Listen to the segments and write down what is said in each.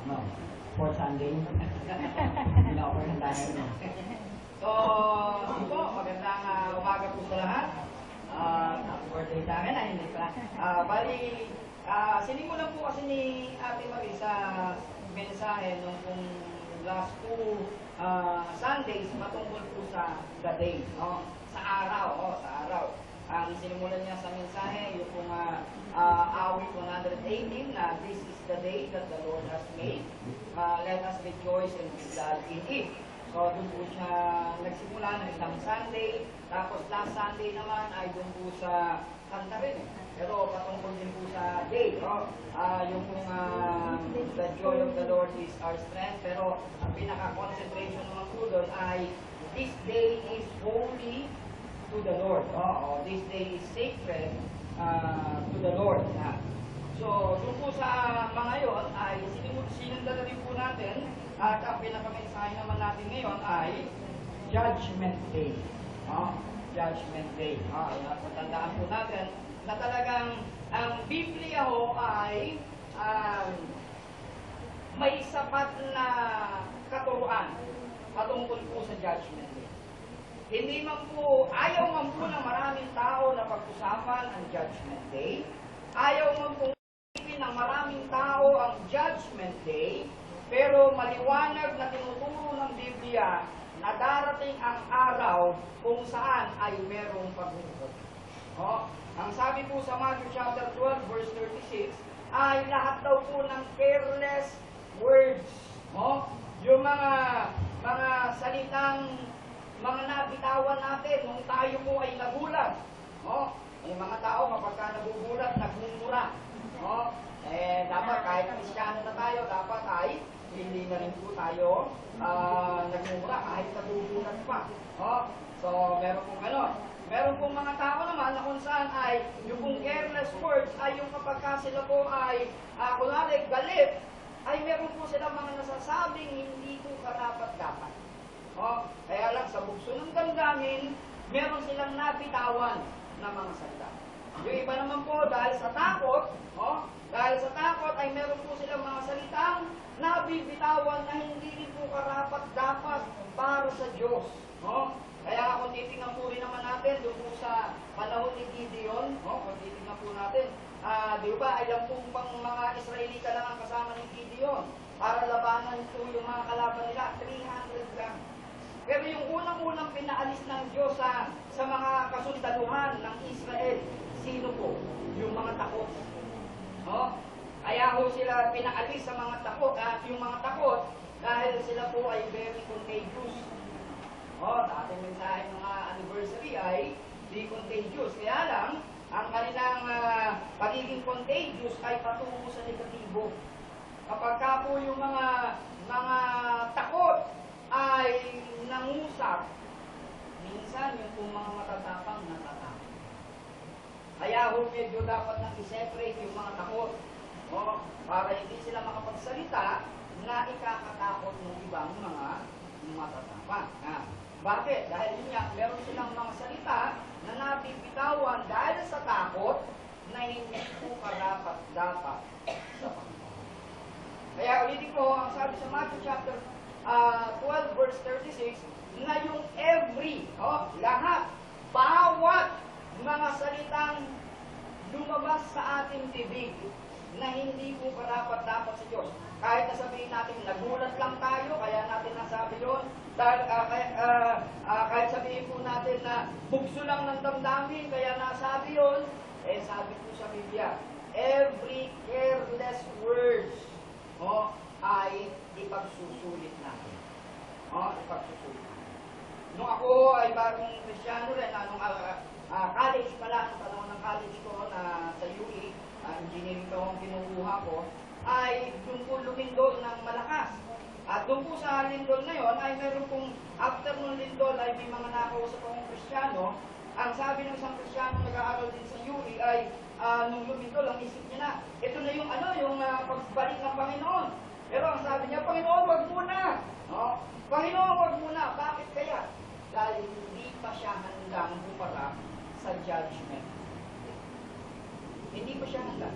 No. For Sunday. Hindi na ako handahan mo. So, po, magandang umaga po sa lahat. Happy birthday sa akin, hindi pa. Bali, sinimulan po kasi ni Ate Marie sa mensahe nung kung last two Sundays patungkol po sa the day, no? Sa araw, sa araw. Ang sinimulan niya sa mensahe, yung pong awit 118 na this is the day that the Lord has made. Let us rejoice and be glad in it. So, doon po siya nagsimula ng isang Sunday. Tapos last Sunday naman ay doon po sa kanta rin. Pero patungkol din po sa day. No? Yung pong the joy of the Lord is our strength. Pero ang pinaka-concentration naman po doon ay this day is holy to the Lord. This day is sacred to the Lord. So, doon po sa mga yon ay sinundala rin po natin at ang pinakamensahe naman natin ngayon ay Judgment Day. Judgment Day. Patandaan po natin na talagang ang Biblia ho ay may sapat na katuruan patungkol po sa Judgment Day. Hindi man po, ayaw man po ng maraming tao na pag-usapan ang Judgment Day. Ayaw man po isipin ng maraming tao ang Judgment Day. Pero maliwanag na tinuturo ng Biblia na darating ang araw kung saan ay merong paghuhukom. Ang sabi po sa Matthew chapter 12 verse 36 ay lahat daw po ng careless words. Yung mga salitang mga nabitawan natin nung tayo po ay nagulat. Yung mga tao kapag nagugulat, nagmumura. Dapat kahit Kristyano na tayo, dapat ay hindi na rin po tayo nagmumura kahit nagugulat pa. So, meron pong gano'n. Meron pong mga tao naman na kung saan ay yung pong careless words ay yung kapag sila po ay kunwari galit, ay meron po silang mga nasasabing hindi po karapat-dapat. Kaya lang sa bukso ng damdamin, meron silang nabitawan na mga salita. Yung iba naman po dahil sa takot, ay meron po silang mga salitang nabibitawan na hindi rin po karapat-dapat para sa Diyos. Kaya kung titingnan po rin naman natin doon po sa panahon ni Gideon, kung titingnan po natin, di ba, alam po pang mga Israelita lang ang kasama ni Gideon para labanan po yung mga kalaban nila, 300 lang. Pero yung unang-unang pinaalis ng Diyos sa mga kasundaluhan ng Israel, sino po? Yung mga takot. Kaya ho sila pinaalis sa mga takot, yung mga takot, dahil sila po ay very contagious. Sa ating mensahe mga anniversary ay di contagious. Kaya lang, ang kanilang pagiging contagious ay patungo sa negatibo. Kapag ka po yung mga takot ay nangusap, minsan yung kung mga matatapang natatakot. Kaya ho medyo dapat nang i-separate yung mga takot. Para hindi sila makapagsalita na ikakatakot ng ibang mga matatapang. Bakit? Dahil yun nga, meron silang mga salita na nabibitawan dahil sa takot na hindi po karapat-dapat sa Panginoon. Kaya ulitin ko, ang sabi sa Matthew chapter 12 verse 36, na yung every, lahat, bawat mga salitang lumabas sa ating bibig na hindi po karapat-dapat sa Diyos. Kahit na sabihin natin, nagulat lang tayo, kaya natin nasabi yun. Dahil, kahit sabihin po natin na bugso lang ng damdamin, kaya nasabi yun, sabi po sa Biblia, every careless words ay ipagsusulit natin. Ipagsusulit natin. Nung ako ay bagong Kristyano rin, nung college pala, nung panahon ng college ko na sa UE, engineering ko ang kinukuha ko, ay doon po lumindol ng malakas. At doon po sa lindol na yon ay meron pong after ng lindol ay may mga nakausap akong Kristiyano. Ang sabi ng isang Kristiyano nag-aaral din sa UE ay nung lumindol, ang isip niya na, ito na yung pagbalik ng Panginoon. Pero ang sabi niya, Panginoon, wag muna. Panginoon, wag muna. Bakit kaya? Dahil hindi pa siya handang humarap sa judgment. Hindi pa siya handa.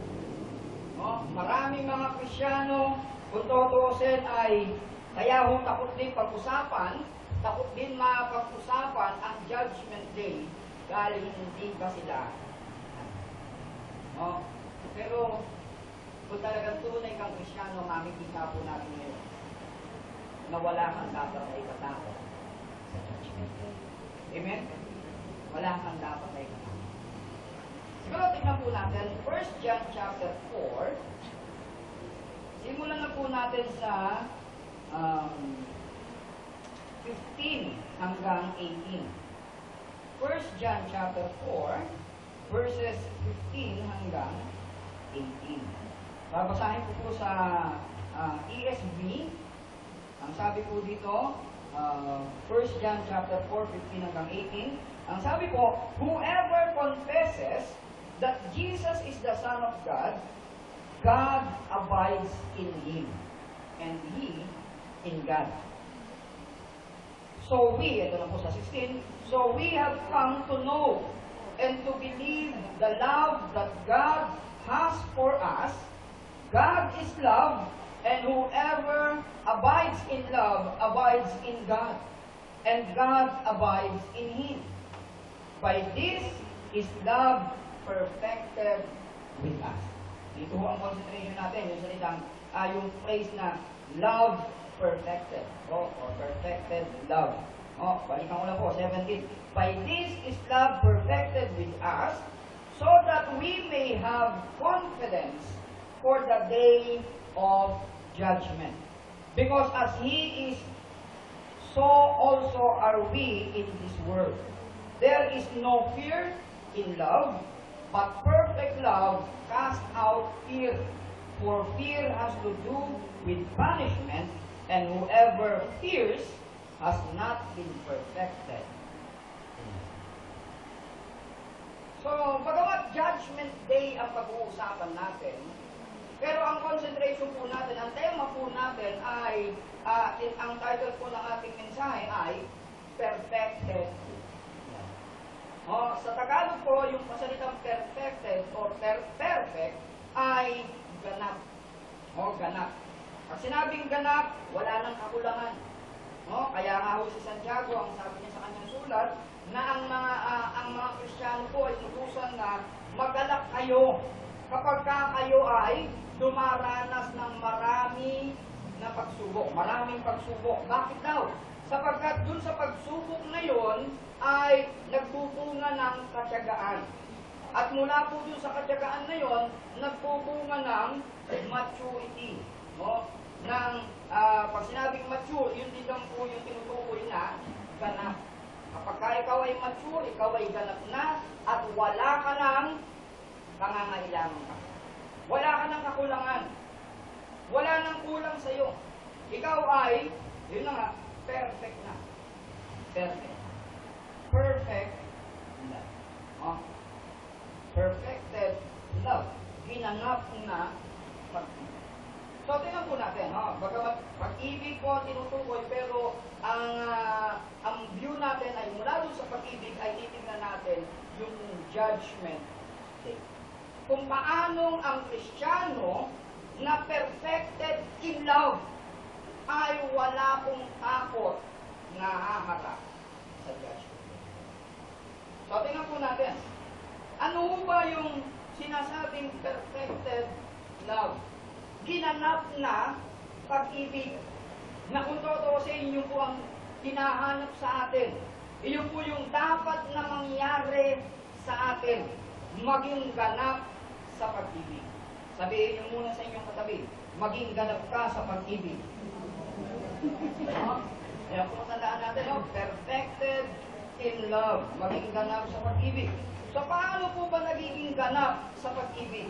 Maraming mga Kristiyano Kung tutuusin ay, kaya ho takot din pag-usapan, takot din mapag-usapan ang Judgment Day dahil hindi ba sila. No? Pero, kung talagang tunay kang Kristyano, makikita po natin ngayon na wala kang dapat na ikatakot sa Judgment Day. Amen? Wala kang dapat na ikatakot. Siguro tingnan po natin, 1 John chapter 4, simulan na po natin sa 15 hanggang 18. 1 John chapter 4, verses 15 hanggang 18. Babasahin ko po sa ESV. Ang sabi po dito, 1 John chapter 4, 15 hanggang 18. Ang sabi po, whoever confesses that Jesus is the Son of God, God abides in him, and he in God. So we, ito na po sa 16, so we have come to know and to believe the love that God has for us. God is love, and whoever abides in love abides in God, and God abides in him. By this is love perfected with us. Dito ho ang concentration natin, yung salitang, yung phrase na love perfected, or perfected love. Balikan ko lang po, 17. By this is love perfected with us, so that we may have confidence for the day of judgment. Because as He is, so also are we in this world. There is no fear in love, but perfect love casts out fear. For fear has to do with punishment, and whoever fears has not been perfected. So, bagamat Judgment Day ang pag-uusapan natin, pero ang concentration po natin, ang tema po natin ay, ang title po ng ating mensahe ay Perfected. Sa Tagalog po, yung pasalitang perfected or perfect ay ganap. Ganap. Pag sinabing ganap, wala nang kakulangan. Kaya nga ho si Santiago, ang sabi niya sa kanyang sulat, na ang mga Kristiyano po ay tutusan na magalak kayo kapag kayo ay dumaranas ng marami na pagsubok, maraming pagsubok. Bakit daw? Sapagkat dun sa pagsubok na yon ay nagbubunga ng katyagaan. At mula po dun sa katyagaan na yon, nagbubunga ng maturity. Pag sinabing mature, yun din lang po yung tinutukoy na ganap. Kapag ikaw ay mature, ikaw ay ganap na, at wala ka ng pangangailangan. Wala ka ng kakulangan. Wala nang kulang sa iyo. Ikaw ay, yun na nga, perfect na. Perfect. Perfect love. Perfected love. Ginanap na pag-ibig. So, tingnan po natin, bagamat pag-ibig po tinutukoy, pero ang view natin ay mula doon sa pag-ibig ay titignan natin yung judgment day. Kung paanong ang Kristiyano na perfected in love ay wala pong takot na haharap sa judgment day. So, tingnan po natin. Ano ba yung sinasabing perfected love? Ginanap na pag-ibig na kung tutuusin, yun po ang hinahanap sa atin. Iyon po yung dapat na mangyari sa atin, maging ganap sa pag-ibig. Sabihin niyo muna sa inyong katabi, maging ganap ka sa pag-ibig. Kaya po tandaan natin, perfected in love, maging ganap sa pag-ibig. So paano po ba nagiging ganap sa pag-ibig?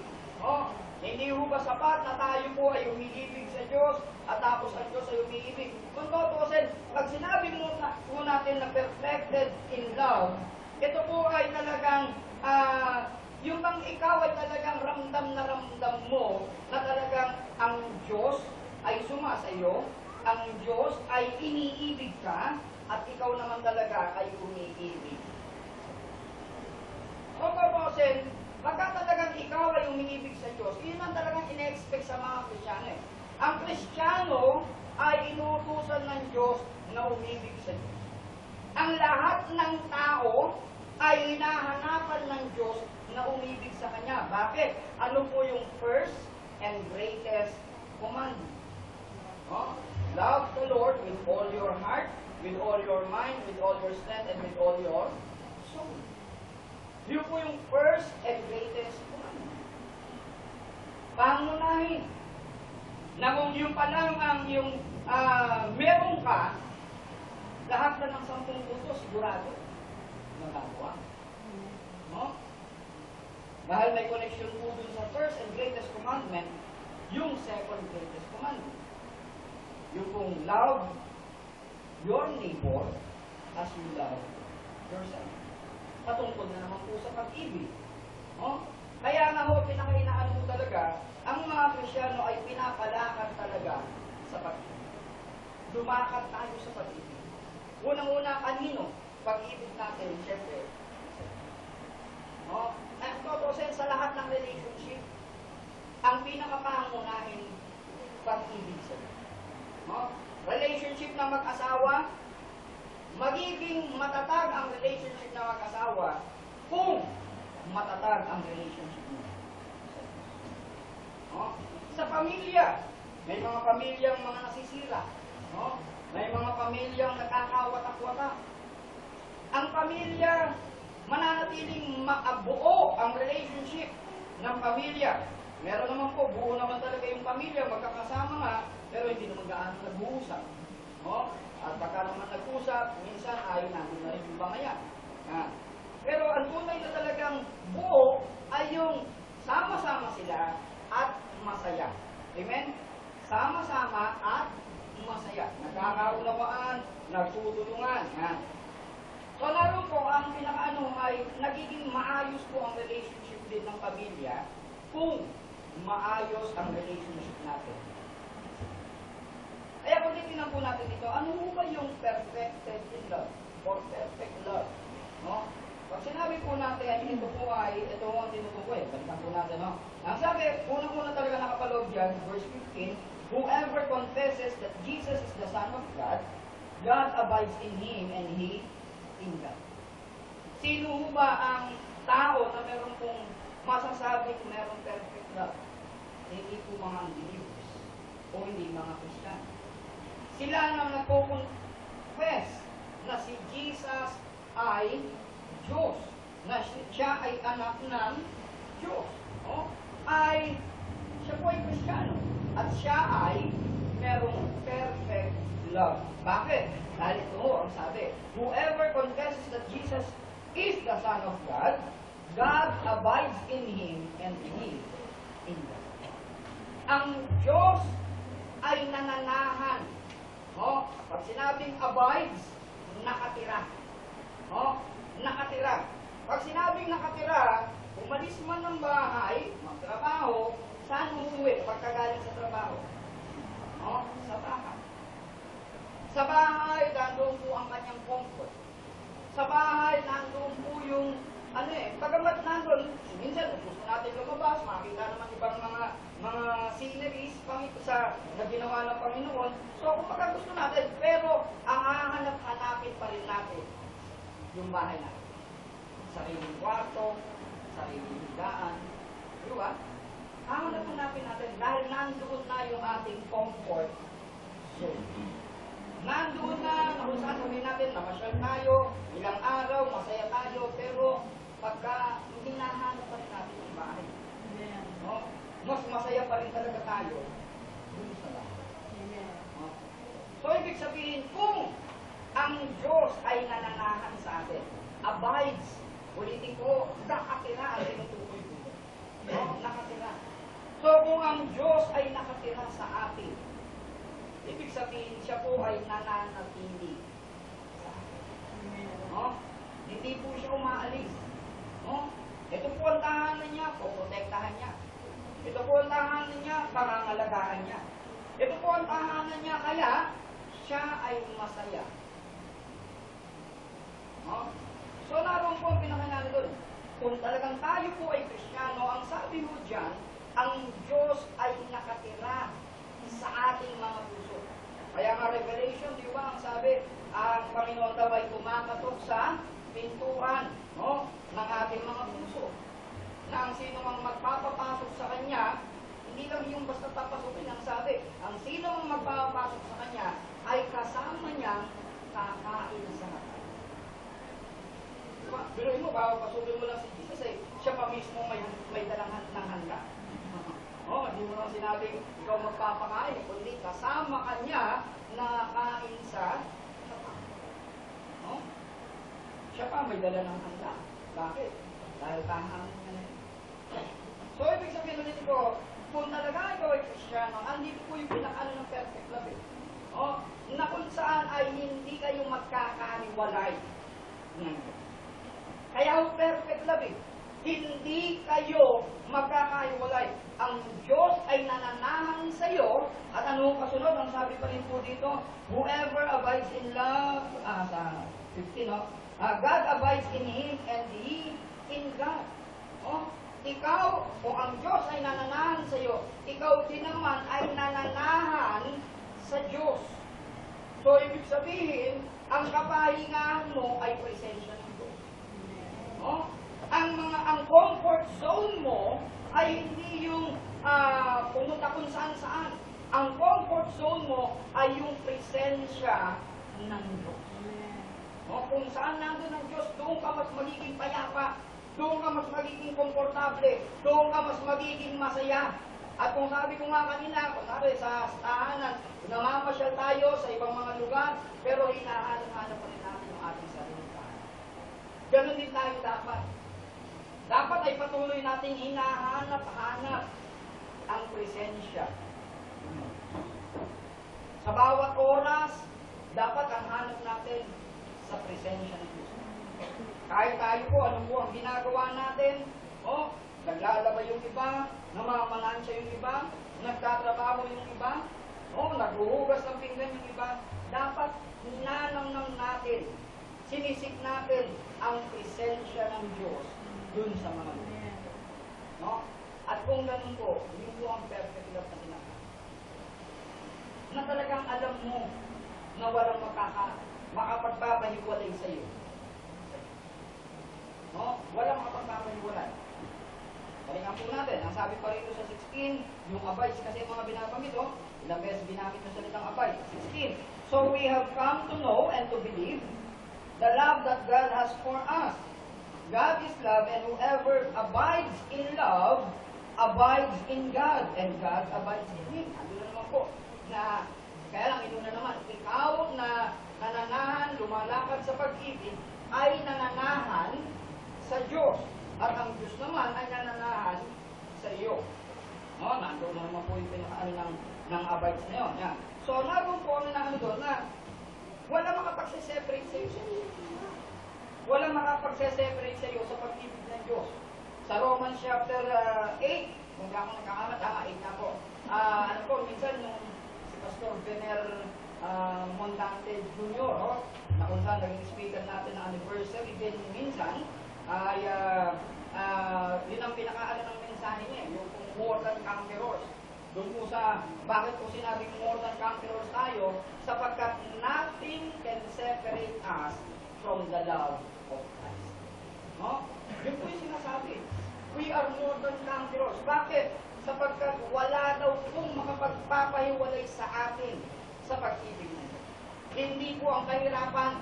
Hindi ho ba sapat na tayo po ay umiibig sa Diyos at tapos ang Diyos ay umiibig? Kung tutusin, pag sinabi mo natin na perfected in love, ito po ay talagang, yung bang ikaw ay talagang ramdam na ramdam mo na talagang ang Diyos ay sumasayo, ang Diyos ay iniibig ka, at ikaw naman talaga ay umiibig. Kung tutusin, pagka talagang ikaw ay umiibig sa Diyos, yun ang talagang ine-expect sa mga Kristiyano. Ang Kristiyano ay inuutusan ng Diyos na umibig sa Diyos. Ang lahat ng tao ay hinahanapan ng Diyos na umibig sa Kanya. Bakit? Ano po yung first and greatest commandment? Oh, love the Lord with all your heart, with all your mind, with all your strength, and with all your soul. Yun po yung first and greatest commandment. Pangunahin. Na kung yung pa lang ang yung meron ka, lahat na ng 10 utos, sigurado, nagagawa. No? Dahil may connection po dun sa first and greatest commandment, yung second greatest commandment. Yung kung love your neighbor as you love yourself. Patungkol na naman po sa pag-ibig. No? Kaya nga ho, pinakainaan mo talaga, ang mga Krisyano ay pinapalakad talaga sa pag-ibig. Lumakad tayo sa pag-ibig. Unang-una, kanino? Pag-ibig natin, siyempre. No? Totosin sa lahat ng relationship, ang pinakapangunahin, pag-ibig sa Diyos. No? Relationship ng mag-asawa, magiging matatag ang relationship ng mag-asawa kung matatag ang relationship mo. No? Sa pamilya, may mga pamilyang mga nasisira. No? May mga pamilyang nagkakawatak-watak. Ang pamilya, mananatiling buo ang relationship ng pamilya. Meron naman po, buo naman talaga yung pamilya, magkakasama nga, pero hindi naman gaano nag-uusap. No? At baka naman nag-usap, minsan ayaw natin na rin yung bangayan. Pero ang tunay na talagang buo ay yung sama-sama sila at masaya. Amen? Sama-sama at masaya. Nagkakaunawaan, nagtutulungan. So naroon po, ang pinakaano ay nagiging maayos po ang relationship din ng pamilya kung maayos ang relationship natin. Kaya kung titignan po natin dito, ano ba yung perfected in love? Or perfect love? No? Pag sinabi po natin, ito po ay, ito ang tinutukoy, balikan po natin, no? Ang sabi, unang-una talaga nakapaloob dyan, verse 15, whoever confesses that Jesus is the Son of God, God abides in Him and He in God. Sino ba ang tao na meron pong masasabing merong perfect love? Hindi po mga unbelievers o hindi mga Kristiyano. Sila nang nagpo-confess na si Jesus ay Diyos, na siya ay anak ng Diyos, no? Siya po ay Kristiyano, at siya ay merong perfect love. Bakit? Dahil ito ang sabi, whoever confesses that Jesus is the Son of God, God abides in Him and He in God. Ang Diyos ay nananahan. No? Pag sinabing abides, nakatira. No? Nakatira. Pag sinabing nakatira, umalis man ng bahay, magtrabaho, saan uuwi pagkagaling sa trabaho? No? Sa bahay. Sa bahay, nandoon po ang kanyang comfort. Sa bahay, nandoon po yung, pagamat nandoon, minsan, gusto natin lumabas, makita naman ibang mga sceneries na ginawa ng Panginoon. So, kung gusto natin, pero ang hahanap-hanapin pa rin natin yung bahay natin. Sariling kwarto, sariling higaan. Di ba? Hahanap-hanapin natin dahil nandoon na yung ating comfort zone. Nandoon na, kung saan sabihin natin, namasyal tayo, ilang araw, masaya tayo, pero pagka hindi nahanap pa rin natin yung bahay. No? Mas masaya pa rin talaga tayo dun sa bahay. No? So, ibig sabihin, kung ang Diyos ay nananahan sa atin, abides, ulitin ko, nakatira ang tinutukoy ko. No? Nakatira. So, kung ang Diyos ay nakatira sa atin, ibig sabihin, siya po ay nananatili sa atin. No? Hindi po siya umaalis. No? Ito po ang tahanan niya, poprotektahan niya. Ito po ang tahanan niya, pangangalagaan niya. Ito po ang tahanan niya, kaya siya ay masaya. No? So, naroon po ang pinakanalo doon. Kung talagang tayo po ay Kristiyano, ang sabi mo dyan, ang Diyos ay nakatira sa sa pintuan, no, ng ating mga puso. Na ang sino mang magpapapasok sa Kanya, hindi lang yung basta papasukin ang sabi. Ang sino mang magpapasok sa Kanya ay kasama niya kakain sa hatan. Diba? Biruin mo, pasukin mo lang si Jesus siya pa mismo may dalang ng handa. Hindi mo lang sinabi, ikaw magpapakain, kundi kasama Kanya na kain sa hatan. Siya pa may dala ng handa. Bakit? Dahil kahanin niya na yun. So, ibig sabihin ulit ko, kung talaga ikaw ay Kristyano, andito po yung pinakaano ng perfect love na kung saan ay hindi kayo magkakaniwalay. Kaya ang perfect love hindi kayo magkakaniwalay. Ang Diyos ay nananahan sa iyo, at ano kasunod, ang sabi pa rin po dito, whoever abides in love, sa 15, God abides in Him and He in God. Ikaw, kung ang Diyos ay nananahan sa iyo, ikaw din naman ay nananahan sa Diyos. So, ibig sabihin, ang kapahingahan mo ay presensya ng Diyos. Ang comfort zone mo ay hindi yung pumunta kung saan-saan. Ang comfort zone mo ay yung presensya ng Diyos. Kung saan nandun ang Diyos, doon ka mas magiging payapa, doon ka mas magiging komportable, doon ka mas magiging masaya. At kung sabi ko nga kanina, kunwari sa tahanan, namamasyal tayo sa ibang mga lugar, pero hinahanap-hanap pa rin natin yung ating sarili. Ganon din tayo dapat. Dapat ay patuloy nating hinahanap-hanap ang presensya. Sa bawat oras, dapat ang hanap natin sa presensya ng Diyos. Kahit tayo po, ano po ang ginagawa natin? Naglalaba yung iba, namamalansya yung iba, nagtatrabaho yung iba, naghuhugas ng pinggan yung iba. Dapat ninanamnam natin, sinisik natin ang presensya ng Diyos dun sa mga lugar. At kung ganun po, yun po ang perfect love na sinasabi. Na talagang alam mo na walang makapagpapahiwalay sa iyo. Walang makapagpapahiwalay. Balikan po natin, ang sabi pa rito sa 16, yung abides, kasi mga binabanggit, ilang beses binamit yung salitang abide. 16. So we have come to know and to believe the love that God has for us. God is love, and whoever abides in love, abides in God, and God abides in Him. Ano na naman po, na, kaya lang inuna naman, ikaw na nananahan, lumalakad sa pag-ibig, ay nananahan sa Diyos. At ang Diyos naman ay nananahan sa iyo. Nandoon na naman po yung pinakaano ng abides na yun. Yan. So, naroon po na doon na wala makapagseseparate sa iyo. Wala makapagseseparate sa iyo sa pag-ibig ng Diyos. Sa Romans chapter 8, kung di ako nagkakamad, 8 na po. Minsan nung si Pastor Vener Montante Jr., na kung saan naging speaker natin ng anniversary din minsan, ay yun ang pinakaano ng mensahe niya, yung more than conquerors. Doon po sa, bakit po sinabing more than conquerors tayo? Sapagkat nothing can separate us from the love of Christ. Yun po yung sinasabi. We are more than conquerors. Bakit? Sapagkat wala daw pong makapagpapahiwalay sa atin sa pag-ibig na ito. Hindi po ang kahirapan,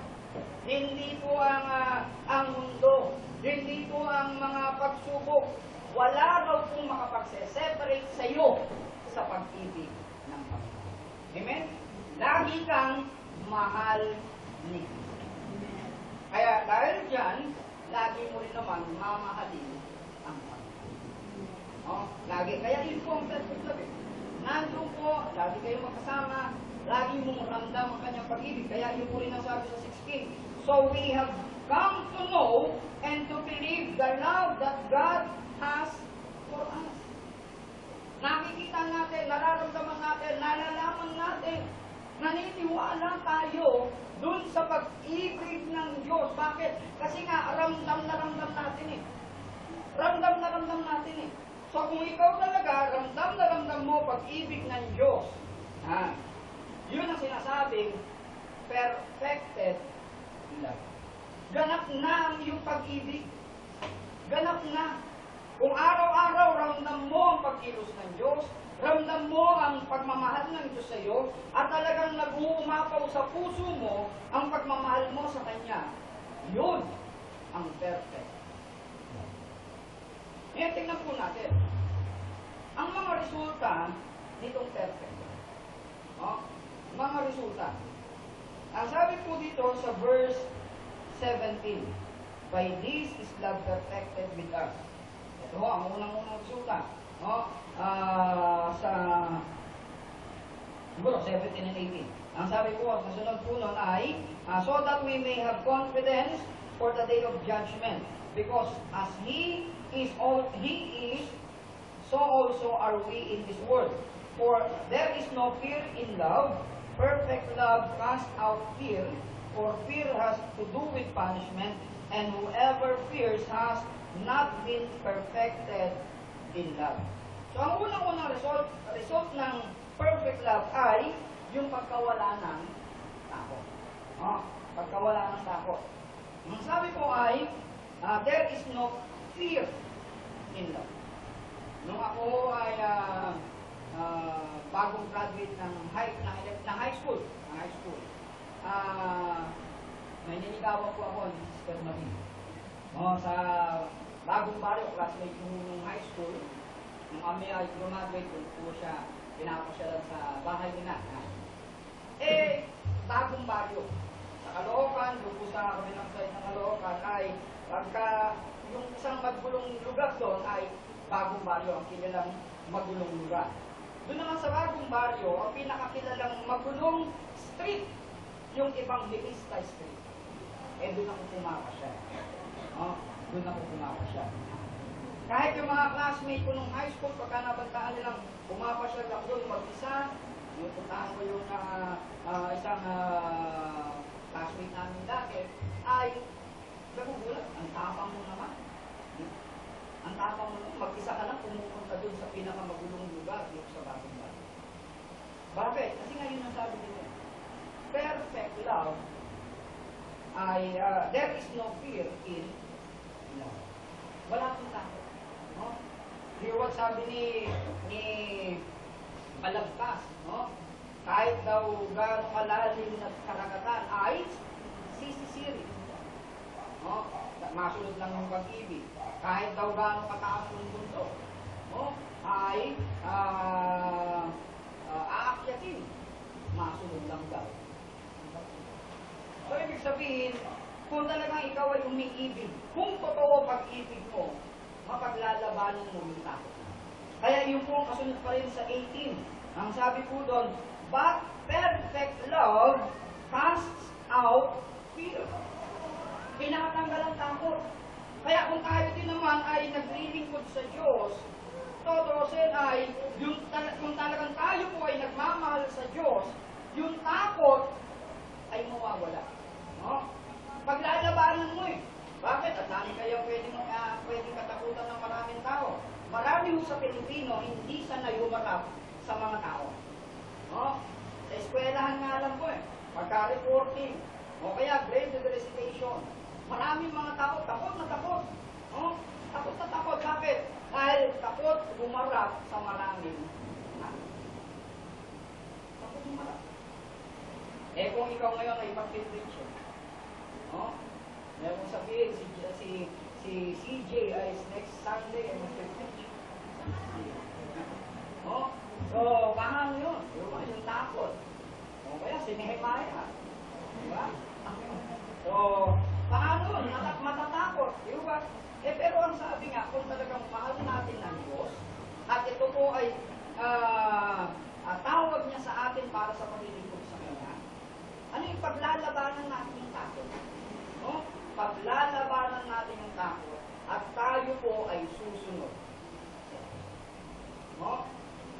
hindi po ang mundo, hindi po ang mga pagsubok. Wala daw pong makapagseseparate sa iyo sa pag-ibig ng Panginoon. Amen? Lagi kang mahal ni Kristo. Kaya dahil dyan, lagi mo rin naman mamahalin ang Panginoon. Lagi. Kaya yun po ang perfect love. Nandun po, lagi kayong magkasama, lagi mong ramdam ang kanyang pag-ibig. Kaya yun po rin ang sabi sa 16. So we have come to know and to believe the love that God has for us. Nakikita natin, nararamdaman natin, nalalaman natin, naniniwala tayo dun sa pag-ibig ng Diyos. Bakit? Kasi nga, ramdam na ramdam natin Ramdam na ramdam natin So kung ikaw talaga, ramdam na ramdam mo pag-ibig ng Diyos, yun ang sinasabing perfected love. ganap na ang iyong pag-ibig. Ganap na. Kung araw-araw ramdam mo ang pagkilos ng Diyos, ramdam mo ang pagmamahal ng Diyos sa iyo, at talagang nag-uumapaw sa puso mo ang pagmamahal mo sa Kanya, yun ang perfect. Ngayon, tingnan po natin. Ang mga resulta nitong perfect. Mga resulta. Ang sabi po dito sa verse 17, by this is love perfected with us. Ito ang unang-unang resulta. Sa siguro 17 and 18. Ang sabi po, sa sunod po nun ay, so that we may have confidence for the day of judgment. Because as He is, so also are we in this world. For there is no fear in love. Perfect love casts out fear, for fear has to do with punishment, and whoever fears has not been perfected in love. So ang unang-unang result ng perfect love ay yung pagkawala ng takot. Pagkawala ng takot. Ang sabi ko ay, there is no fear in love. Nung ako ay bagong graduate ng high school, may niligawan po ako ni Sister Marie. Sa bagong baryo, classmate ko nung high school, nung kami ay graduate, doon po siya, pinapasyalan sa bahay nila. Bagong baryo. Sa Caloocan, doon po sa kabilang side ng Caloocan, ay pagka yung isang magulong lugar doon ay bagong baryo, ang kilalang magulong lugar. Doon naman sa bagong baryo, ang pinakakilalang magulong street, yung Evangelista Street. Doon ako pumapasya. Doon ako pumapasya. Kahit yung mga classmate ko nung high school, pagka nabantaan nilang pumapasya ako doon mag-isa, pupuntahan ko yung isang classmate namin dati, ay nagugulat, ang tapang mo naman. Ang tapang mo naman, mag-isa ka lang pumupunta doon sa pinakamagulong lugar dito sa bagong baryo. Bakit? Kasi nga yun ang sabi nila. Perfect love ay, there is no fear in love. Wala akong takot. Hear what sabi ni Malagpas, kahit daw gaano kalalim na karagatan ay sisisirin. Masunod lang yung pag-ibig. Kahit daw gaano kataas yung mundo, ay aakyatin. Masunod lang daw. So, ibig sabihin, kung talagang ikaw ay umiibig, kung totoo pag-ibig mo, mapaglalabanan mo yung takot. Kaya yung po kasunod pa rin sa 18. Ang sabi po doon, but perfect love casts out fear. Pinakatanggal ang takot. Kaya kung tayo din naman ay naglilingkod sa Diyos, totoosin ay, kung talagang tayo po ay nagmamahal sa Diyos, yung takot ay mawawala. Paglalabanan mo eh. Bakit? At dami kayo pwedeng katakutan ng maraming tao. Marami mo sa Pilipino, hindi sanay humarap sa mga tao. Sa eskwelahan nga lang po eh. Pagka-reporting, o kaya graded recitation. Maraming mga tao, takot na takot. Takot na takot. Bakit? Dahil takot humarap sa maraming tao. Takot humarap. Kung ikaw ngayon ay mag-preach, meron sabihin, si CJ ay next Sunday ay mag-preach. So, paano yun? Yung takot. O kaya si Nehemiah. Diba? So, paano yun? Matatakot. Diba? Pero ang sabi nga, kung talagang mahal natin ng Diyos, at ito po ay tawag niya sa atin para sa paglilingkod sa Kanya, ano yung paglalabanan natin yung takot? Paglalabanan natin yung takot, at tayo po ay susunod.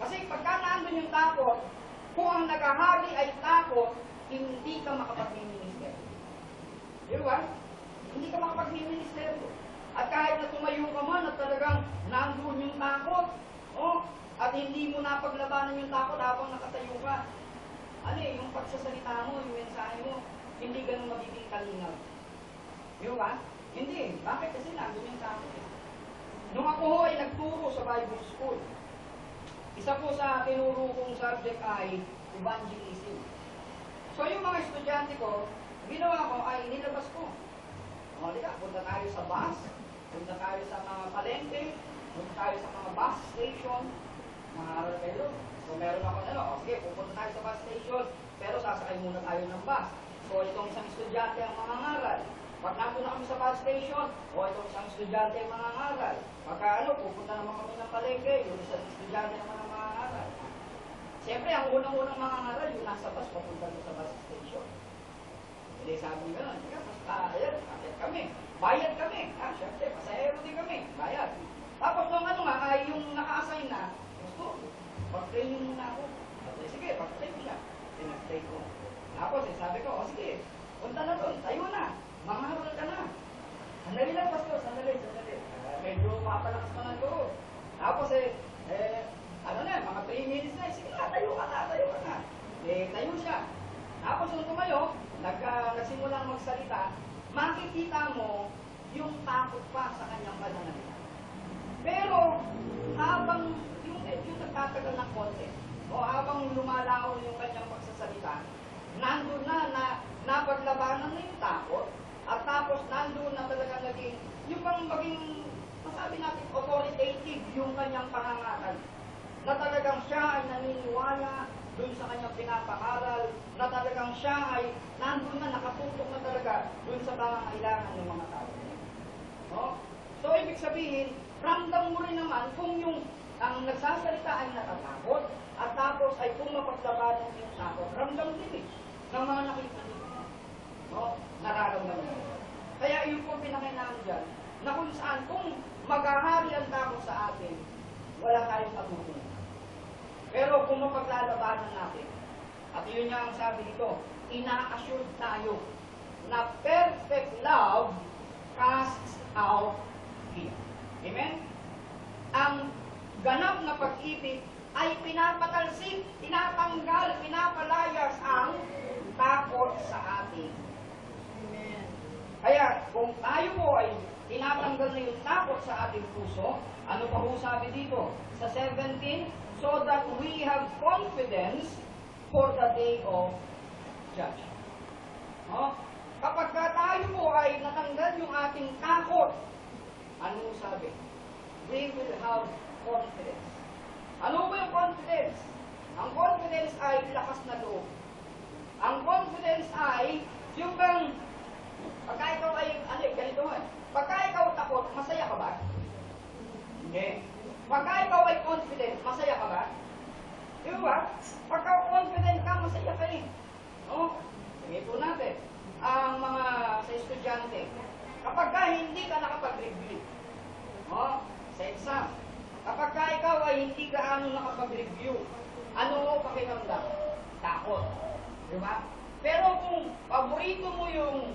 Kasi pagka naandun yung takot, kung ang nakahagi ay takot, hindi ka makapag-minister. Di ba? Hindi ka makapag-minister. At kahit na tumayo ka man at talagang naandun yung takot, at hindi mo napaglabanan yung takot habang nakatayo ka, yung pagsasalita mo, yung mensahe mo, hindi ganun magiging kalinaw. Di ba? Hindi. Bakit? Kasi nandun yung takot eh. Nung ako ho ay nagturo sa Bible School, isa po sa tinuro kong subject ay evangelism. So yung mga estudyante ko, ginawa ko ay nilabas ko. O, di ka, punta tayo sa bus, punta tayo sa mga palengke, punta tayo sa mga bus station, maharal kayo. So meron ako o sige, pupunta tayo sa bus station, pero sasakay muna tayo ng bus. So itong isang estudyante ang mangangaral. Pag nandun na kami sa bus station, itong isang estudyante ang mangangaral. Pagka pupunta naman kami ng palengke, yung isang estudyante naman ang mangangaral. Siyempre, ang unang-unang mangangaral, yung nasa bus, papunta na sa bus station. Hindi sabi nga, basta, ayan, bayad kami. Bayad kami. Siyempre, pasahero din kami. Bayad. Tapos nung ay yung naka-assign na, gusto, pag-training muna ako. Sige, pag-train siya. Pinag-train ko. Tapos, sabi ko, sige, punta na doon, tayo na. Mangaral ka na. Sandali lang, pastor, sandali. Medyo mapalakas pa ng loob. Tapos mga 3 minutes na, sige na, tayo ka na. Tayo siya. Tapos nung tumayo, nagsimulang magsalita, makikita mo yung takot pa sa kanyang pananalita. Pero, habang yung nagtatagal ng konti, o habang lumalaon yung kanyang pagsasalita, nandun na napaglabanan na yung takot, at tapos nandun na talaga naging, yung bang maging, masabi natin, authoritative yung kanyang pangangaral. Na talagang siya ay naniniwala dun sa kanyang pinapangaral, na talagang siya ay nandun na, nakatutok na talaga dun sa pangangailangan ng mga tao. No? So, ibig sabihin, ramdam mo rin naman kung yung ang nagsasalita ay natatakot, at tapos ay kung mapaglabanan yung takot, ramdam din ng mga nakita nila. No? Nararamdaman nila. Kaya yun po pinakailangan dyan, na kung saan, kung maghahari ang takot sa atin, wala tayong matutunan. Pero kung mapaglalabanan natin, at yun nga ang sabi dito, ina-assure tayo na perfect love casts out fear. Amen? Ang ganap na pag-ibig ay pinapatalsik, tinatanggal, pinapalayas ang takot sa atin. Amen. Kaya kung tayo po ay tinatanggal na yung takot sa ating puso, ano pa po sabi dito? Sa 17, so that we have confidence for the day of judgment. No? Kapag tayo po ay natanggal yung ating takot, ano sabi? We will have confidence. Ano ba yung confidence? Ang confidence ay lakas na loob. Ang confidence ay yung bang, pagka ikaw ay, ganito nga, pagka ikaw takot, masaya ka ba? Hindi. Pagka ikaw ay confident, masaya ka ba? Di ba? Pagka confident ka, masaya ka rin. No? Sige po natin. Ang mga sa estudyante, kapag ka hindi ka nakapag-review, no? Sa exam, kapag ka ikaw ay hindi ka nakapag-review, ano mo pakiramdam? Takot. Di ba? Pero kung paborito mo yung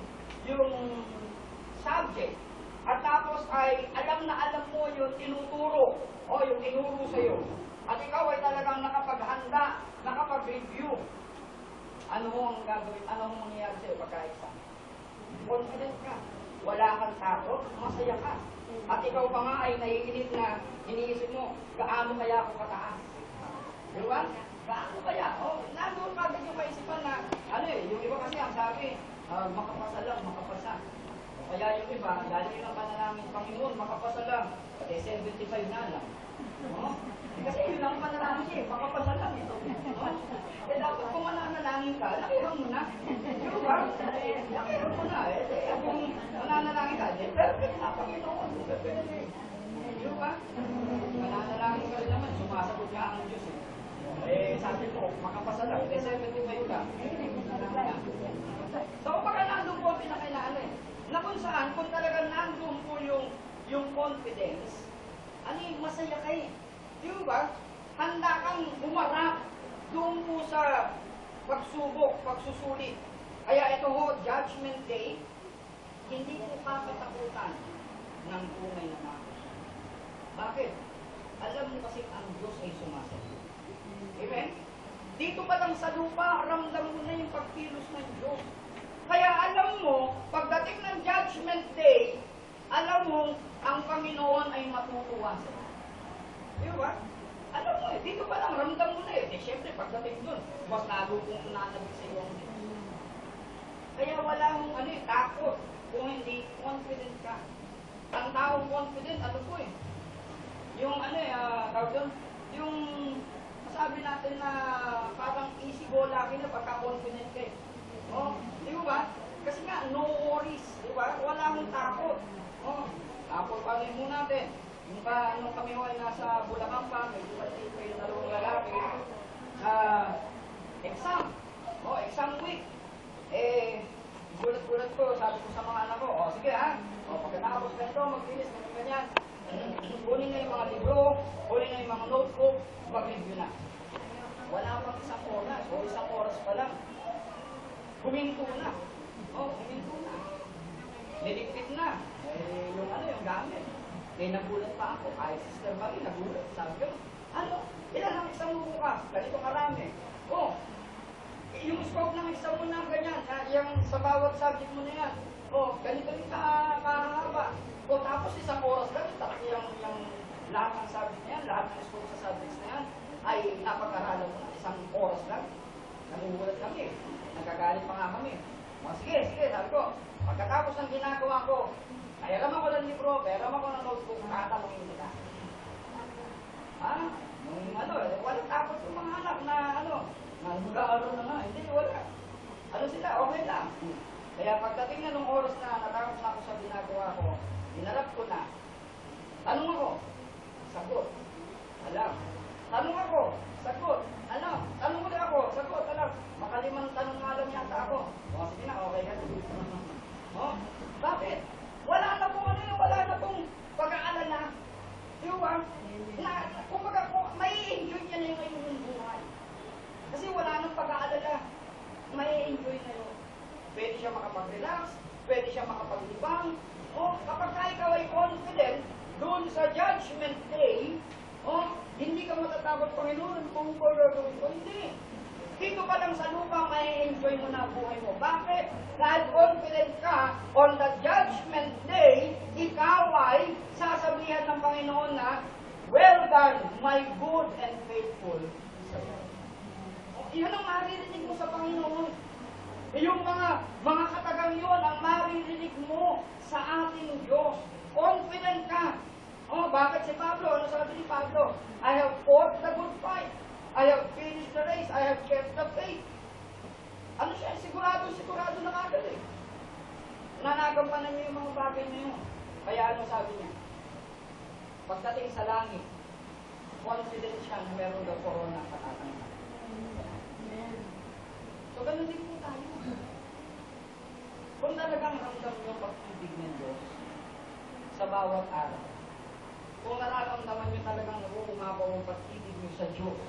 subject, at tapos ay alam na alam mo yung tinuturo o yung tinuro sa'yo, at ikaw ay talagang nakapaghanda, nakapag-review, ano mo ang gagawin, ano mo mangyayari sa'yo pagka-exam? Confident ka, wala kang takot, masaya ka. At ikaw pa nga ay naiinit na iniisip mo, gaano kaya ako kataas? Di ba? Gaano kaya? Nandun kagad yung maisipan na, yung iba kasi ang sabi, makapasa lang, makapasa. Kaya yung iba, dahil yun ang panalangin, Panginoon, makapasa lang. 75 na lang. No? Kasi yun ang panalangin siya, makapasa lang. No? Dapat kung mananalangin ka, lakihan mo na. Yung ba? Lakihan mo na. Kung mananalangin ka, perfect na, Panginoon. Yung ba? Mananalangin ka rin naman, sumasagot ka ang Diyos. Sabi ko, makapasa lang. 75 lang. So, baka nandun po pinakailangan na kung saan, kung talagang nandun po yung confidence, masaya kayo. Di ba? Handa kang bumarap doon po sa pagsubok, pagsusulit. Kaya ito ho, Judgment Day, hindi po kakatakutan ng bungay na makos. Bakit? Alam mo kasi ang Diyos ay sumasagot. Amen? Dito pa lang sa lupa, ramdam mo na yung pagkilos ng Diyos. Kaya alam alam mo, pagdating ng Judgment Day, alam mo, ang Panginoon ay matutuwa sa'yo. Di ba? Alam mo eh, dito pa lang, ramdam mo na eh. Eh, syempre, pagdating dun, mas lalo kong nanabig sa iyo ang Diyos. Kaya wala mong takot kung hindi confident ka. Ang taong confident, po eh. Yung tawag doon, yung masabi natin na parang easy go lagi na pagka-confident ka eh. Oh, di ba? Kasi nga, no worries, di ba? Wala mong takot. Oh, tapos paano mo natin? Nung kami ay nasa Bulacan pa, may dumating pa yung dalawang lalaki, exam. Oh, exam week. Eh, gulat-gulat ko, sabi ko sa mga anak ko, oh, sige ha, oh, pagkatapos ganito, maglinis, ganyan. Kunin na yung mga libro, kunin na yung mga notebook, mag-review na. Wala pang isang oras, o isang oras pa lang. Huminto na. Oh, huminto na. Niligpit na. Eh, yung gamit. Eh, nagulat pa ako. Ay, Sister Marie, nagulat. Sabi ko, ilan ang exam mo bukas? Ganito karami. Oh, yung scope ng exam mo na ganyan, yung sa bawat subject mo na yan. Oh, ganito rin kahaba. O tapos isang oras lang, yung lahat ng subject na yan, lahat ng scope sa subjects na yan, ay napag-aralan mo na isang oras lang. Nagugulat kami. Nagagalit pa nga kami. O, sige, sabi ko, pagkatapos ng ginagawa ko, kairam ako ng libro, kairam ako ng notebook, tatanungin nila. Walang takot yung mga anak na mag-aaral na nga. Hindi, wala. Sila, okay lang. Kaya pagdating na nung oras na natapos na ako sa ginagawa ko, inarap ko na. Tanong ako, sagot. Alam. Tanong ako, sagot. Alam. Tanong ulit ako, sagot. Alam. Makalimang tanong nga lang yata ako. O, sige na, okay ka. Bakit? Wala na pong pag-aalala. Di ba? Kumbaga, may enjoy niya na yung iyong buhay. Kasi wala nang pag-aalala. May enjoy na yun. Pwede siya makapag-relax, pwede siya makapaglibang. Kapag ikaw ay confident, doon sa Judgment Day, hindi ka matatakot, Panginoon, kung gagawin ko. Hindi. Dito pa lang sa lupa, may enjoy mo na buhay mo. Bakit? Dahil confident ka, on the Judgment Day, ikaw ay sasabihan ng Panginoon na, well done, my good and faithful servant. Iyon ang maririnig mo sa Panginoon. Yung mga katagang yun ang maririnig mo sa ating Diyos. Confident ka. Bakit si Pablo? Ano sabi ni Pablo? I have fought the good fight. I have finished the race. I have kept the faith. Sigurado na agad eh. Nanagampanan niyo yung mga bagay na yun. Kaya sabi niya? Pagdating sa langit, confident siya na meron daw corona sa ating. So, ganun din po tayo. Kung talagang ramdam niyo pag-ibig ng Diyos sa bawat araw, kung nararamdaman niyo talagang nakukumabaw ang pag-ibig niyo sa Diyos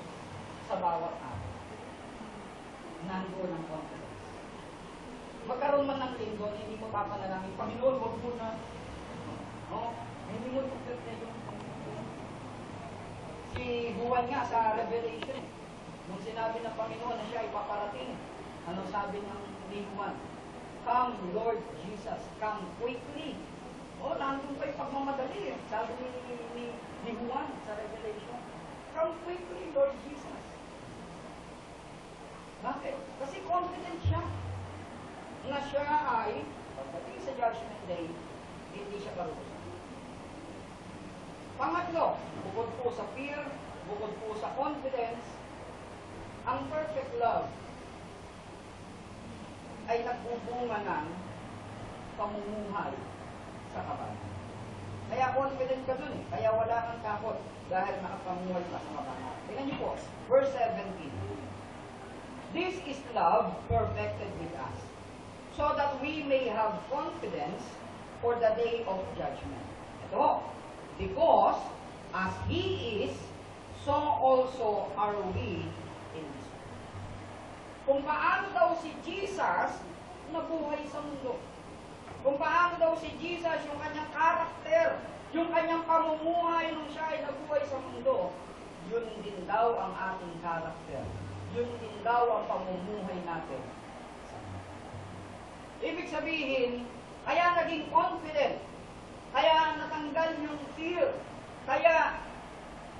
sa bawat araw, nandoon ang confidence. Magkaroon man ng linggo, hindi mo papanalangin, Panginoon, wag mo na. Hindi mo tupit na yung si Juan nga sa Revelation, nung sinabi ng Panginoon na siya ay paparating, ano sabi ni Juan? Come, Lord Jesus, come quickly. Nandun pa yung pagmamadali. Sabi ni Juan sa Revelation, come quickly, Lord Jesus. Bakit? Kasi confident siya na siya ay, pagdating sa Judgment Day, hindi siya parusa. Pangatlo, bukod po sa fear, bukod po sa confidence, ang perfect love ay nagbubunga ng pamumuhay sa kabanan. Kaya confident ka dun eh. Kaya wala kang takot dahil nakapamuhay ka sa kabanan. Tingnan niyo po, verse 17. This is love perfected with us, so that we may have confidence for the day of judgment. Ito, because as He is, so also are we in this world. Kung paano daw si Jesus nabuhay sa mundo. Kung paano daw si Jesus, yung kanyang karakter, yung kanyang pamumuhay nung siya ay nabuhay sa mundo, yun din daw ang ating karakter. Yun din daw ang pamumuhay natin. Ibig sabihin, kaya naging confident, kaya natanggal yung fear, kaya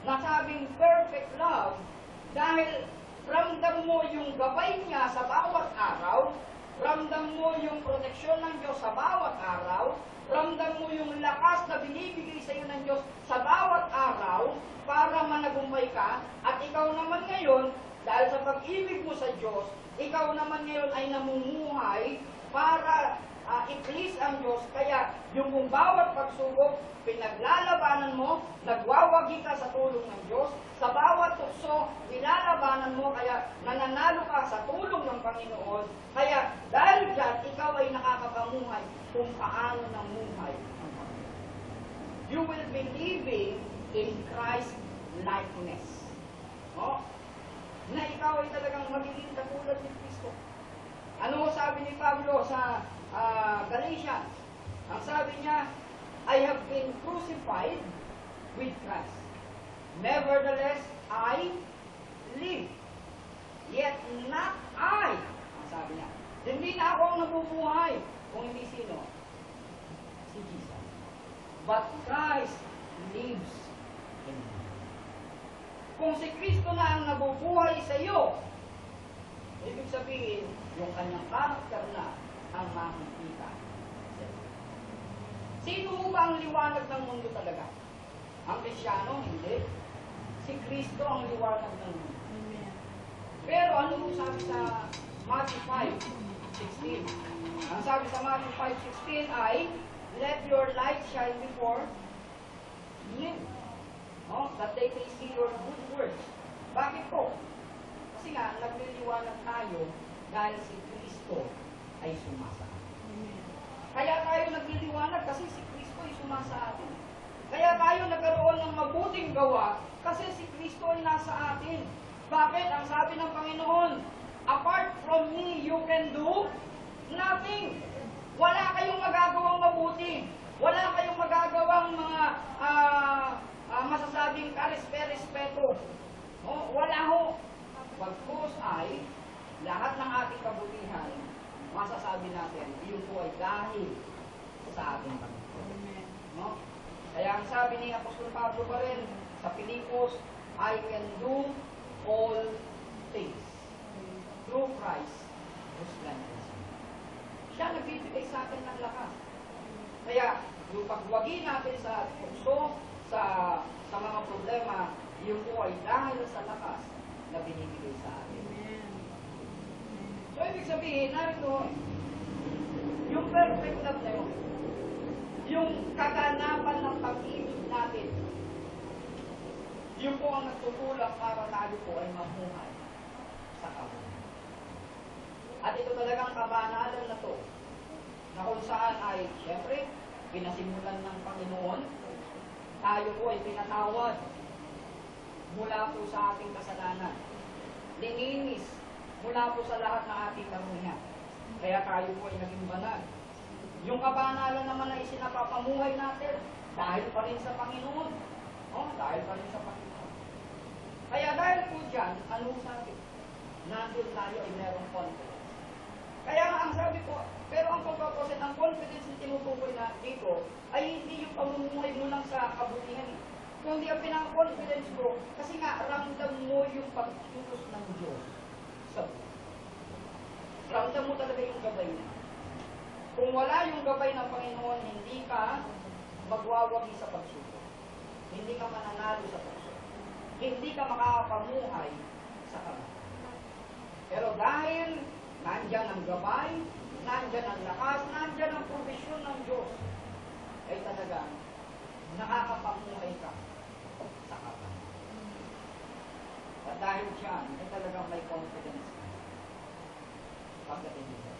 nasabing perfect love, dahil ramdam mo yung gabay niya sa bawat araw, ramdam mo yung proteksyon ng Diyos sa bawat araw, ramdam mo yung lakas na binibigay sa iyo ng Diyos sa bawat araw para managumpay ka, at ikaw naman ngayon, dahil sa pag-ibig mo sa Diyos, ikaw naman ngayon ay namumuhay para i-please ang Diyos. Kaya yung kung bawat pagsubok, pinaglalabanan mo, nagwawagi ka sa tulong ng Diyos, sa bawat tukso, nilalabanan mo, kaya nananalo ka sa tulong ng Panginoon. Kaya dahil dyan, ikaw ay nakakapamuhay kung paano namuhay ang Panginoon. You will be living in Christ likeness. No? Na ikaw ay talagang magiging katulad ni Kristo. Ano sabi ni Pablo sa Galatians? Ang sabi niya, I have been crucified with Christ. Nevertheless, I live. Yet not I. Ang sabi niya. Hindi na ako ang nabubuhay. Kung hindi sino? Si Jesus. But Christ lives in me. Kung si Kristo na ang nabubuhay sa iyo, ibig sabihin, yung kanyang karakter na ang makikita sa iyo. Sino ba ang liwanag ng mundo talaga? Ang Kristyano? Hindi. Si Kristo ang liwanag ng mundo. Amen. Pero ano sabi sa Matthew 5:16? Ang sabi sa Matthew 5:16 ay, let your light shine before men, that they may see your good works. Bakit po? Kasi nga, nagliliwanag tayo dahil si Kristo ay sumasa atin. Kaya tayo nagliliwanag kasi si Kristo ay sumasa atin. Kaya tayo nagkaroon ng mabuting gawa kasi si Kristo ay nasa atin. Bakit? Ang sabi ng Panginoon, apart from me, you can do nothing. Wala kayong magagawang mabuti. Wala kayong magagawang mga masasabing karespeto. Wala ho. Pagkus ay lahat ng ating kabutihan, masasabi natin, yun po ay dahil sa ating Panginoon. No? Kaya ang sabi ni Apostol Pablo pa rin sa Pilipos, I can do all things through Christ who strengthens me. Siya nagbibigay sa atin ng lakas. Kaya yung pagwagi natin sa tukso, sa mga problema, yun po ay dahil sa lakas na binibigay sa atin. So, ibig sabihin, narito, yung perfect love na yun, yung kaganapan ng pag-ibig natin, yun po ang nagtutulak para tayo po ay mamuhay sa kabuhay. At ito talagang kabanalan na to, na kung saan ay, syempre, pinasimulan ng Panginoon, tayo po ay pinatawad mula po sa ating kasalanan. Lininis mula po sa lahat ng ating karumihan. Kaya tayo po ay naging banal. Yung kabanalan naman ay sinapapamuhay natin dahil pa rin sa Panginoon. Dahil pa rin sa Panginoon. Kaya dahil po dyan, anong sabi? Nandun tayo ay merong confidence. Kaya ang sabi ko, pero ang pagpaposit, ang confidence na tinutukoy na dito ay hindi yung pamumuhay mo lang sa kabutihan. Kundi ang pinaka-confidence ko, kasi nga, ramdam mo yung pagkilos ng Diyos sa buhay. Ramdam mo talaga yung gabay niya. Kung wala yung gabay ng Panginoon, hindi ka magwawagi sa pagsubok. Hindi ka mananalo sa pagsubok. Hindi ka makakapamuhay sa kamay. Pero dahil nandyan ang gabay, nandyan ang lakas, nandyan ang provision ng Diyos, ay talaga nakakapamuhay ka sa kapal. At dahil dyan, ay talagang may confidence ka pagdating dito.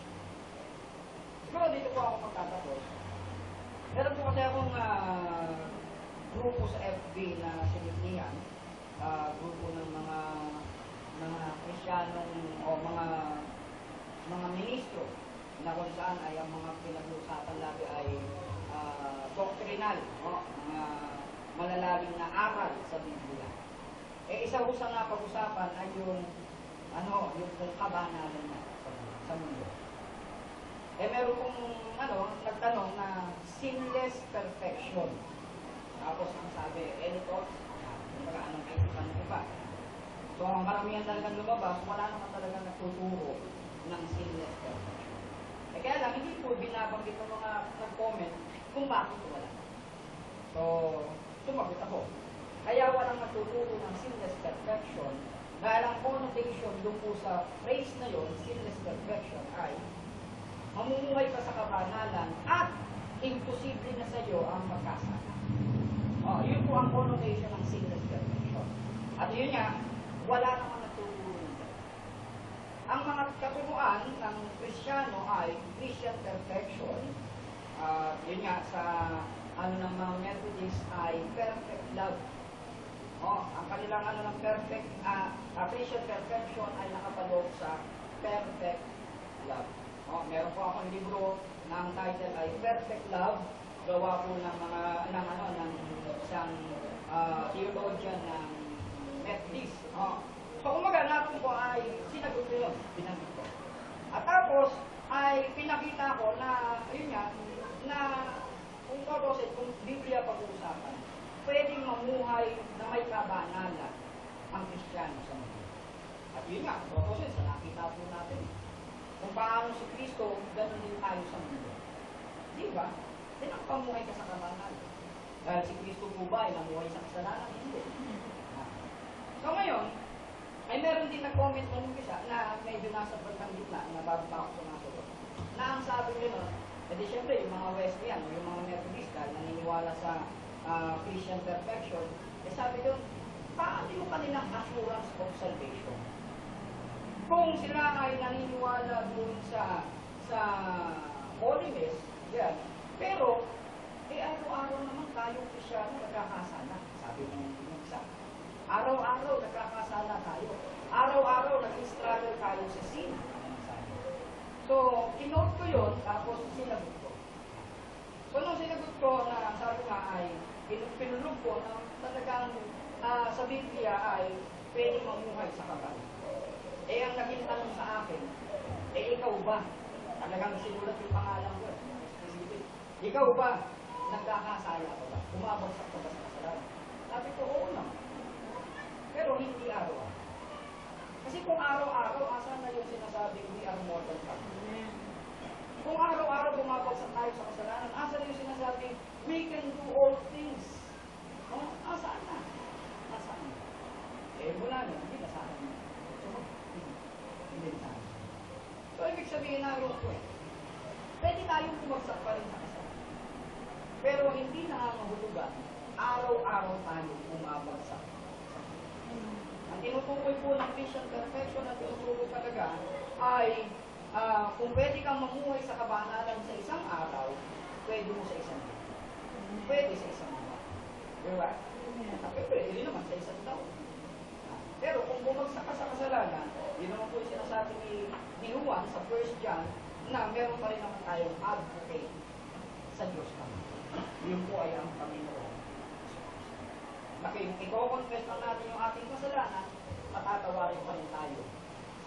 Siguro dito po ako magtatapos. Meron po kasi akong grupo sa FB na sinignihan, grupo ng mga Kristiyanong o mga ministro na kung saan ay ang mga pinag-uusapan lagi ay doctrinal, mga malalalim na aral sa Biblia. Isa ho sa napag-usapan ay yung kung kabanalan na sa mundo. meron pong, nagtanong na sinless perfection. Tapos ang sabi, editor, kumbaga anong kaisipan mo ba? So, ang maramihan talagang lumabas, wala naman talagang nagtuturo ng sinless perfection. Kaya lang, hindi po binabanggit ng mga nag-comment kung bakit wala. So, sumagot ako. Kaya walang nagtuturo ng sinless perfection dahil ang connotation doon po sa phrase na yon, sinless perfection, ay mamumuhay ka sa kabanalan at imposible na sa iyo ang magkasala. Yun po ang connotation ng sinless perfection. At yun nga, wala namang nagtuturo nito. Ang mga katuruan ng Kristiyano ay Christian perfection. Yun nga, sa ng mga Methodist ay perfect love. Ang kanilang ng perfect, Christian perfection ay nakapaloob sa perfect love. Meron po akong libro na ang title ay Perfect Love, gawa po ng mga ng isang theologian ng Methodist. So umaga natin po ay sinagot ko yun, pinanggit ko. At tapos ay pinakita ko na, yun nga, na kung tutusin, kung Biblia pag-uusapan, pwedeng mamuhay na may kabanalan ang Kristiyano sa mundo. At yun nga, tutusin, sa nakita po natin, kung paano si Kristo, gano'n din tayo sa mundo. Di ba? Din ang pamuhay ka sa kabanalan. Dahil si Kristo po ba ay namuhay sa kasalanan? Hindi. So ngayon, ay meron din nag-comment nung isa na medyo nasa pagtanggit na bago pa ako sumasagot. Na ang sabi nyo, edi syempre yung mga Wesleyan, yung mga Methodist, naniniwala sa Christian perfection, sabi doon, paano yung kanilang assurance of salvation? Kung sila ay naniniwala doon sa holiness, yan, pero, araw-araw naman tayo Kristiyano nagkakasala, sabi ng isa. Araw-araw nagkakasala tayo. Araw-araw nag-struggle tayo sa sin. So, kinote ko yun, tapos sinagot ko. So, nung sinagot ko na sabi nga ay, pinulog ko na talagang sa Biblia ay pwede mamuhay sa kabal. Ang naging tanong sa akin, ikaw ba? Talagang sinulat yung pangalan ko. Ikaw ba? Nagkakasala ka ba? Bumabagsak ka ba sa kasalanan? Sabi ko, oo naman. Pero hindi araw-araw. Kasi kung araw-araw, asan na yung sinasabing we are mortal bodies? Kung araw-araw bumabagsak tayo sa kasalanan, asan na yung sinasabing we can do all things? Asan na? Asan na? Wala na. Hindi na sa akin. Hindi na sa akin. So, ibig sabihin na yung point. Pwede tayong bumagsak pa rin sa kasalanan. Pero hindi nangangahulugan, araw-araw tayo bumabagsak. Ang tinutukoy po ng Christian perfection na tinutukoy talaga ay kung pwede kang mamuhay sa kabanalan sa isang araw, pwede mo sa isang araw. Pwede sa isang araw. Diba? Pwede rin naman sa isang taon. Pero kung bumagsak ka sa kasalanan, yun naman po yung sinasabi ni Juan sa 1 John na meron pa rin naman tayong advocate sa Diyos kami. Yun po ay ang Panginoon. I-confess lang natin yung ating kasalanan, matatawarin pa rin tayo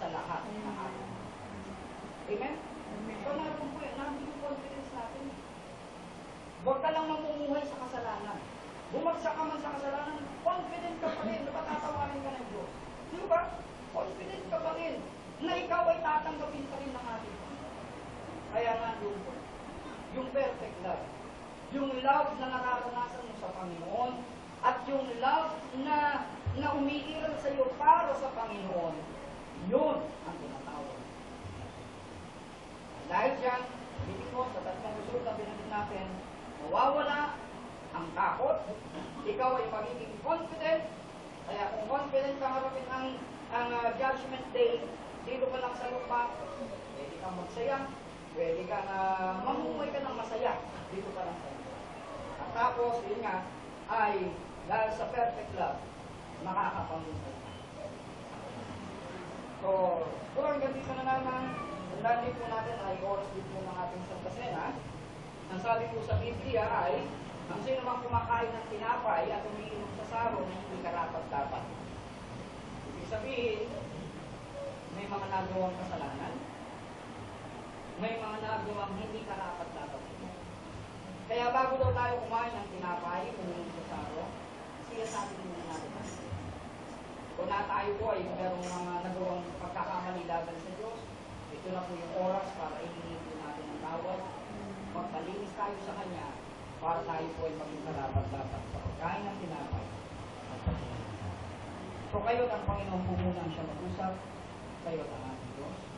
sa lahat ng ating. Amen? So naroon po yun, natin yung confidence natin. Huwag ka lang mamumuhay sa kasalanan. Bumagsak ka man sa kasalanan, confident ka pa rin na patatawarin ka ng Diyos. Di ba? Confident ka pa rin na ikaw ay tatanggapin pa rin ng ating Panginoon. Kaya nga yung perfect love, yung love na nararanasan mo sa Panginoon, at yung love na umiiral sa iyo para sa Panginoon, yun ang tinatawag. Dahil dyan, bitin mo sa tatlong result na binanggit natin, mawawala ang takot, ikaw ay magiging confident, kaya kung confident ka harapin ang judgment day, dito ka lang sa lupa, pwede kang magsaya, pwede kang mamumuhay ka ng masaya, dito ka lang sa lupa. At tapos, yun nga, ay dahil sa perfect love, makakapamuhay. So, kung hanggang dito na naman, tandaan din po natin ay oras din po ng ating Santa Cena. Ang sabi po sa Biblia ay, ang sino mang kumakain ng tinapay at umiinom sa saro na hindi karapat-dapat. Ibig sabihin, may mga nagawang kasalanan, may mga ginagawang hindi karapat-dapat. Kaya bago daw tayo kumain ng tinapay, kung sa saro, siya sabi din natin. Kung na tayo po ay merong mga nagawang pagkakamali laban sa Diyos, ito na po yung oras para ihingi po natin ang tawad. Magpalinis tayo sa Kanya para tayo po ay maging karapat-dapat sa pagkain ng tinapay at pagkain. So kayo ang Panginoon po muna ang siya mag-usap, kayo ang ating Diyos.